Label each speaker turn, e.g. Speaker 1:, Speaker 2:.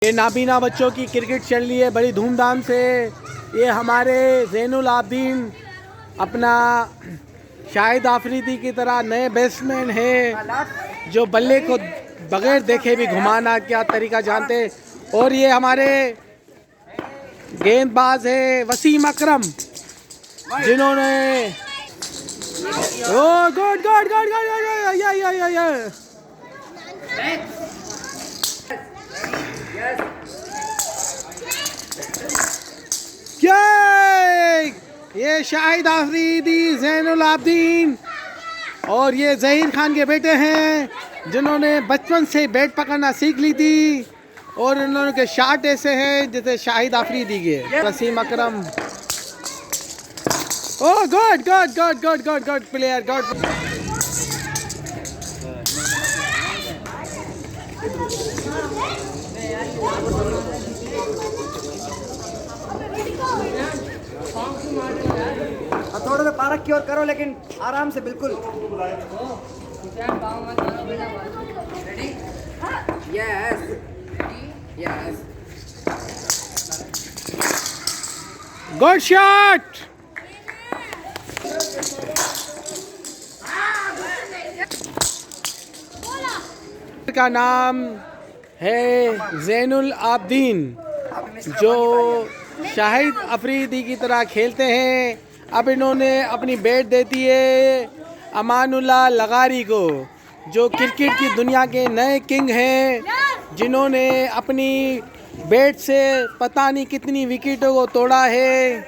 Speaker 1: ये नाबीना बच्चों की क्रिकेट चल रही है बड़ी धूमधाम से। ये हमारे ज़ैनुल आबिदीन अपना शाहिद आफरीदी की तरह नए बैट्समैन है जो बल्ले को बगैर देखे भी घुमाना क्या तरीका जानते। और ये हमारे गेंदबाज है वसीम अकरम जिन्होंने ओ गुड गुड गुड गुड ये शाहिद आफरीदी ज़ैनुल आबिदीन और ये ज़हीर खान के बेटे हैं जिन्होंने बचपन से बैट पकड़ना सीख ली थी और इन्होंने के शॉट ऐसे हैं जैसे शाहिद आफरीदी के। Wasim Akram oh good good good good good good player good.
Speaker 2: थोड़ा सा पार्क की ओर करो लेकिन आराम से बिल्कुल। Yes yes
Speaker 1: good shot. का नाम है ज़ैनुल आबिदीन जो शाहिद अफरीदी की तरह खेलते हैं। अब इन्होंने अपनी बैट देती है अमानुल्लाह लगारी को जो क्रिकेट की दुनिया के नए किंग हैं जिन्होंने अपनी बैट से पता नहीं कितनी विकेटों को तोड़ा है।